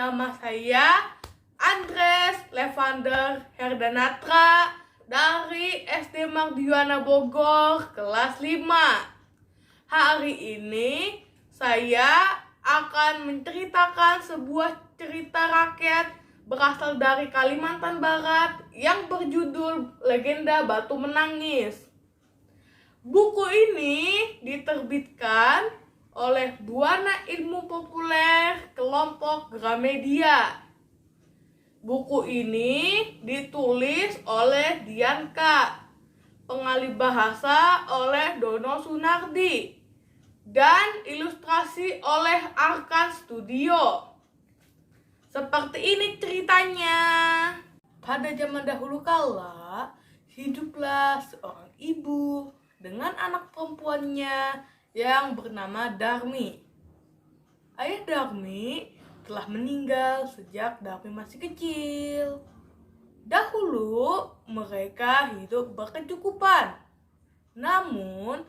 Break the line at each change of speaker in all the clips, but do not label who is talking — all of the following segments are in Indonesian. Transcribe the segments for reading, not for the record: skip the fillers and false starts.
Nama saya Andres Levander Herdanatra dari SD Mardiwana Bogor, kelas 5. Hari ini saya akan menceritakan sebuah cerita rakyat berasal dari Kalimantan Barat yang berjudul Legenda Batu Menangis. Buku ini diterbitkan oleh Buana Ilmu Populer kelompok Gramedia. Buku ini ditulis oleh Dianka, pengalih bahasa oleh Dono Sunardi, dan ilustrasi oleh Arkan Studio. Seperti ini ceritanya. Pada zaman dahulu kala, hiduplah seorang ibu dengan anak perempuannya yang bernama Darmi. Ayah Darmi telah meninggal sejak Darmi masih kecil. Dahulu mereka hidup berkecukupan. Namun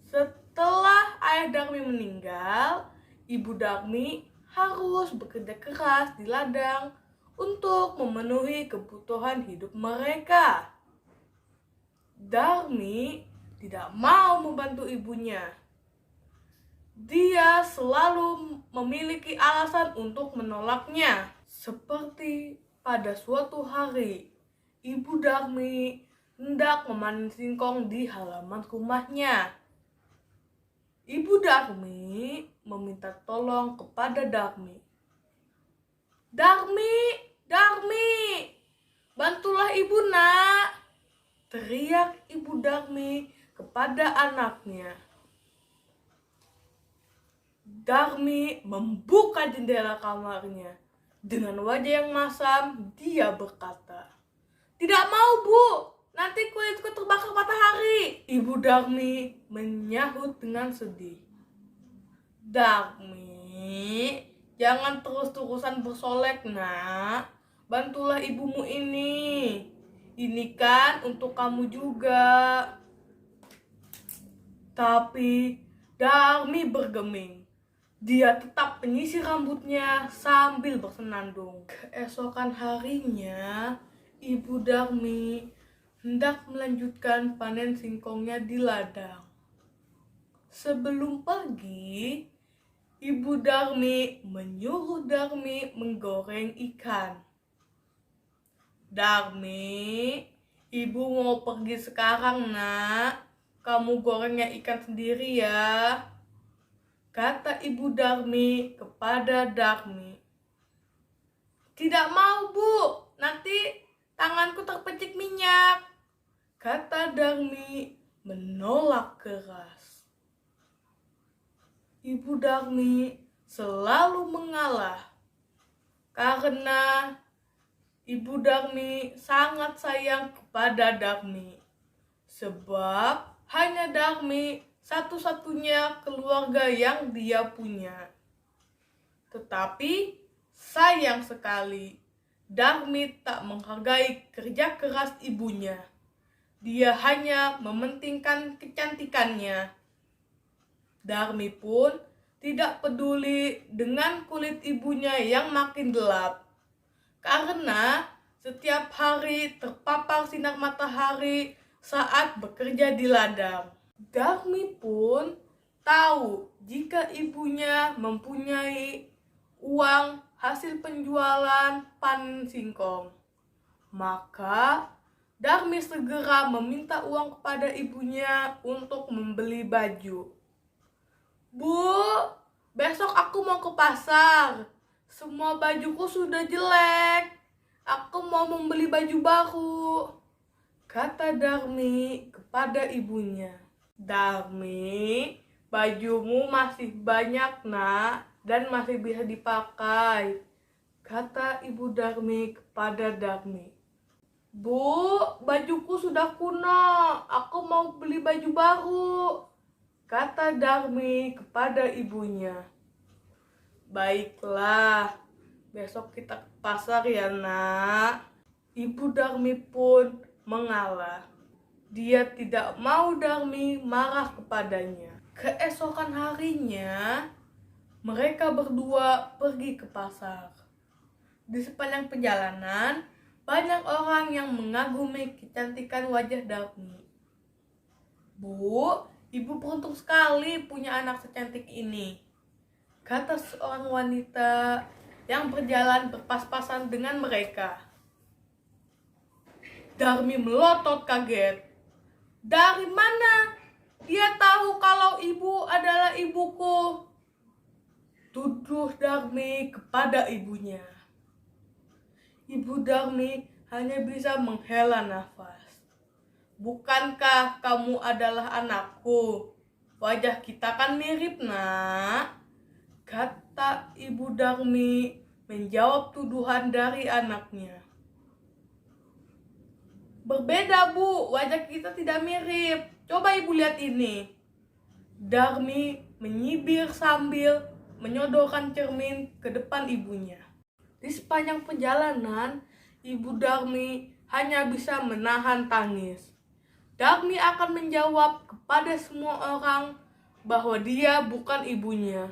setelah ayah Darmi meninggal, ibu Darmi harus bekerja keras di ladang untuk memenuhi kebutuhan hidup mereka. Darmi tidak mau membantu ibunya. Dia selalu memiliki alasan untuk menolaknya. Seperti pada suatu hari, ibu Darmi hendak memanen singkong di halaman rumahnya. Ibu Darmi meminta tolong kepada Darmi. Darmi, bantulah ibu nak, teriak ibu Darmi kepada anaknya. Darmi membuka jendela kamarnya. Dengan wajah yang masam, dia berkata, "Tidak mau, Bu. Nanti kulitku terbakar matahari." Ibu Darmi menyahut dengan sedih. "Darmi, jangan terus-terusan bersolek, nak. Bantulah ibumu ini. Ini kan untuk kamu juga." Tapi Darmi bergeming. Dia tetap menyisir rambutnya sambil bersenandung. Keesokan harinya, ibu Darmi hendak melanjutkan panen singkongnya di ladang. Sebelum pergi, ibu Darmi menyuruh Darmi menggoreng ikan. "Darmi, ibu mau pergi sekarang, nak. Kamu gorengnya ikan sendiri ya," kata ibu Darmi kepada Darmi. "Tidak mau, Bu. Nanti tanganku terpecik minyak," kata Darmi menolak keras. Ibu Darmi selalu mengalah karena ibu Darmi sangat sayang kepada Darmi. Sebab hanya Darmi satu-satunya keluarga yang dia punya. Tetapi sayang sekali, Darmi tak menghargai kerja keras ibunya. Dia hanya mementingkan kecantikannya. Darmi pun tidak peduli dengan kulit ibunya yang makin gelap, karena setiap hari terpapar sinar matahari saat bekerja di ladang. Darmi pun tahu jika ibunya mempunyai uang hasil penjualan panen singkong. Maka Darmi segera meminta uang kepada ibunya untuk membeli baju. "Bu, besok aku mau ke pasar. Semua bajuku sudah jelek. Aku mau membeli baju baru," kata Darmi kepada ibunya. "Darmi, bajumu masih banyak, nak, dan masih bisa dipakai," kata ibu Darmi kepada Darmi. "Bu, bajuku sudah kuno. Aku mau beli baju baru," kata Darmi kepada ibunya. "Baiklah, besok kita ke pasar ya, nak." Ibu Darmi pun mengalah. Dia tidak mau Darmi marah kepadanya. Keesokan harinya, mereka berdua pergi ke pasar. Di sepanjang perjalanan, banyak orang yang mengagumi kecantikan wajah Darmi. "Bu, ibu beruntung sekali punya anak secantik ini," kata seorang wanita yang berjalan berpas-pasan dengan mereka. Darmi melotot kaget. "Dari mana dia tahu kalau ibu adalah ibuku?" tuduh Darmi kepada ibunya. Ibu Darmi hanya bisa menghela nafas. "Bukankah kamu adalah anakku? Wajah kita kan mirip, Nak," kata ibu Darmi menjawab tuduhan dari anaknya. "Berbeda, Bu, wajah kita tidak mirip. Coba ibu lihat ini." Darmi menyibir sambil menyodorkan cermin ke depan ibunya. Di sepanjang perjalanan, ibu Darmi hanya bisa menahan tangis. Darmi akan menjawab kepada semua orang bahwa dia bukan ibunya.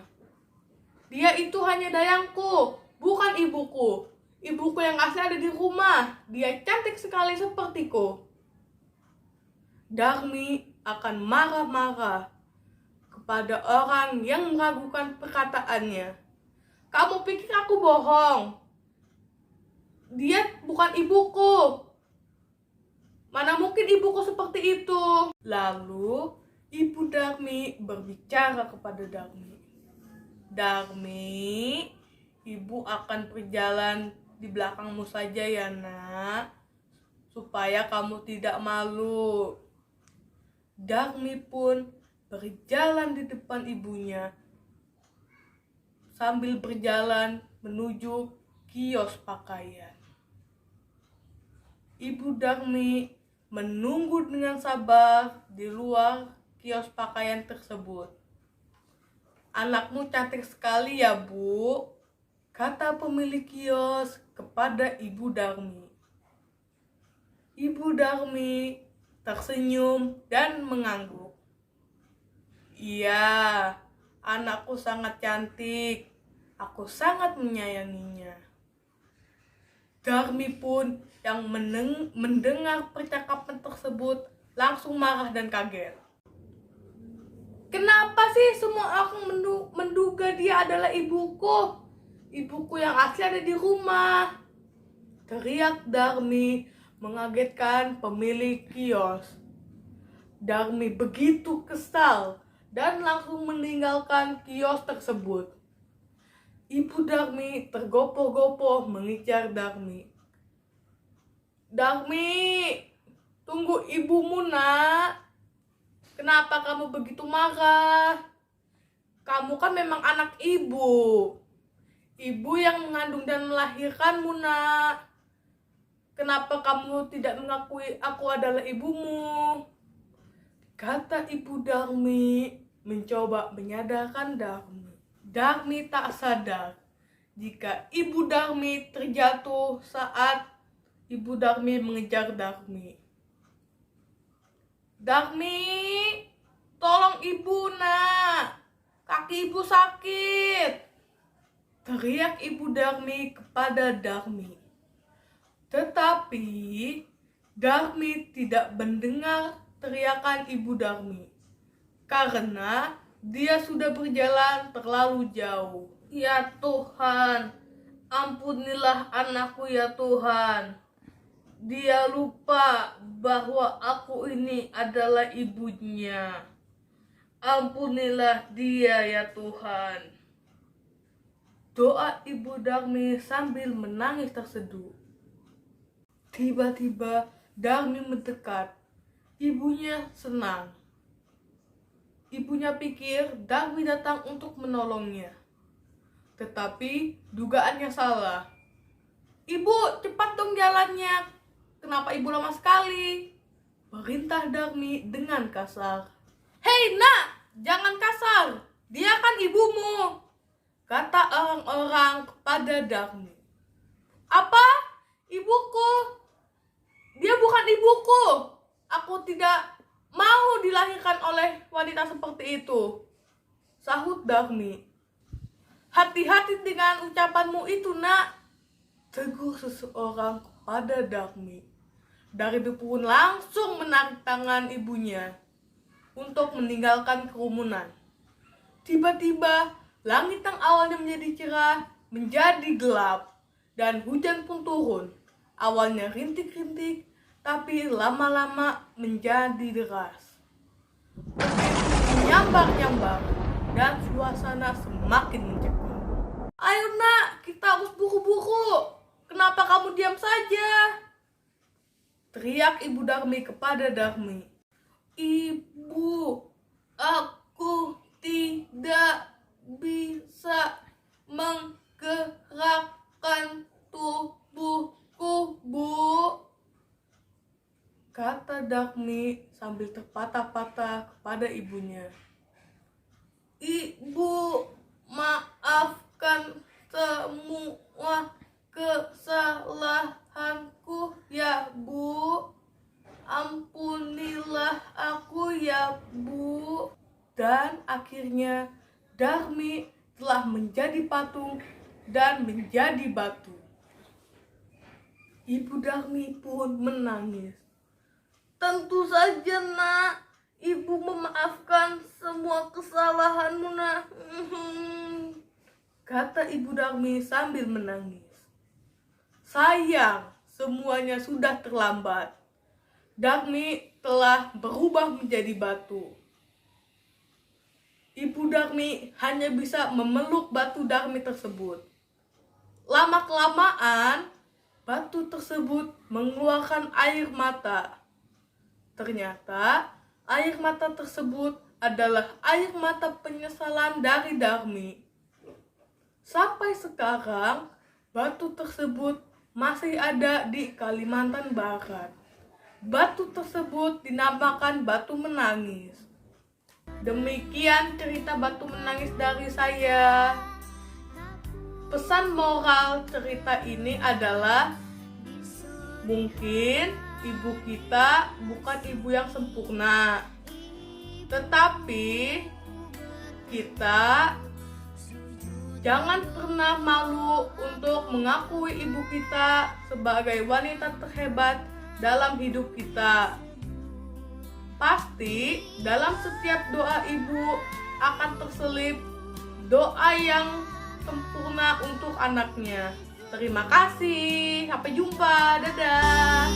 "Dia itu hanya dayangku, bukan ibuku. Ibuku yang asli ada di rumah. Dia cantik sekali sepertiku." Darmi akan marah-marah kepada orang yang meragukan perkataannya. "Kamu pikir aku bohong? Dia bukan ibuku. Mana mungkin ibuku seperti itu?" Lalu ibu Darmi berbicara kepada Darmi. "Darmi, ibu akan berjalan di belakangmu saja ya, Nak, supaya kamu tidak malu." Darmi pun berjalan di depan ibunya sambil berjalan menuju kios pakaian. Ibu Darmi menunggu dengan sabar di luar kios pakaian tersebut. "Anakmu cantik sekali ya, Bu," kata pemilik kios kepada ibu Darmi. Ibu Darmi tersenyum dan mengangguk. "Iya, anakku sangat cantik. Aku sangat menyayanginya." Darmi pun yang mendengar percakapan tersebut langsung marah dan kaget. "Kenapa sih semua orang menduga dia adalah ibuku? Ibuku yang asli ada di rumah," teriak Darmi mengagetkan pemilik kios. Darmi begitu kesal dan langsung meninggalkan kios tersebut. Ibu Darmi tergopoh-gopoh mengincar Darmi. "Darmi, tunggu ibumu, Nak. Kenapa kamu begitu marah? Kamu kan memang anak ibu. Ibu yang mengandung dan melahirkanmu, Nak. Kenapa kamu tidak mengakui aku adalah ibumu?" kata ibu Darmi mencoba menyadarkan Darmi. Darmi tak sadar jika ibu Darmi terjatuh saat ibu Darmi mengejar Darmi. "Darmi, tolong ibu, Nak. Kaki ibu sakit," teriak ibu Darmi kepada Darmi. Tetapi Darmi tidak mendengar teriakan ibu Darmi karena dia sudah berjalan terlalu jauh. "Ya Tuhan, ampunilah anakku ya Tuhan. Dia lupa bahwa aku ini adalah ibunya. Ampunilah dia ya Tuhan." Doa ibu Darmi sambil menangis terseduh. Tiba-tiba Darmi mendekat. Ibunya senang. Ibunya pikir Darmi datang untuk menolongnya. Tetapi dugaannya salah. "Ibu, cepat dong jalannya. Kenapa ibu lama sekali?" perintah Darmi dengan kasar. "Hei, Nak, jangan kasar. Dia kan ibumu," kata orang-orang kepada Darmi. "Apa? Ibuku? Dia bukan ibuku. Aku tidak mau dilahirkan oleh wanita seperti itu," sahut Darmi. "Hati-hati dengan ucapanmu itu, Nak. tegur seseorang kepada Dharmi. Dari itu pun langsung menarik tangan ibunya untuk meninggalkan kerumunan. Tiba-tiba langit yang awalnya menjadi cerah menjadi gelap dan hujan pun turun. Awalnya rintik-rintik, tapi lama-lama menjadi deras. Menyambar-nyambar dan suasana semakin mencekam. Ayo nak, kita harus buru-buru. Kenapa kamu diam saja? Teriak Ibu Dharmi kepada Dharmi. Ibu, aku tidak bisa menggerakkan tubuhku, Bu, kata Dharmi sambil terpatah-patah kepada ibunya. Ibu, maafkan semua kesalahanku ya, Bu. Ampunilah aku ya, Bu. Dan akhirnya Dharmi telah menjadi patung dan menjadi batu. Ibu Dharmi pun menangis. Tentu saja nak, ibu memaafkan semua kesalahanmu nak, kata Ibu Dharmi sambil menangis. Sayang, semuanya sudah terlambat. Dharmi telah berubah menjadi batu. Ibu Dharmi hanya bisa memeluk batu Dharmi tersebut. Lama-kelamaan, batu tersebut mengeluarkan air mata. Ternyata, air mata tersebut adalah air mata penyesalan dari Dharmi. Sampai sekarang, batu tersebut masih ada di Kalimantan Barat. Batu tersebut dinamakan batu menangis. Demikian cerita batu menangis dari saya. Pesan moral cerita ini adalah mungkin ibu kita bukan ibu yang sempurna, tetapi kita jangan pernah malu untuk mengakui ibu kita sebagai wanita terhebat dalam hidup kita. Pasti dalam setiap doa ibu akan terselip doa yang sempurna untuk anaknya. Terima kasih, sampai jumpa, dadah.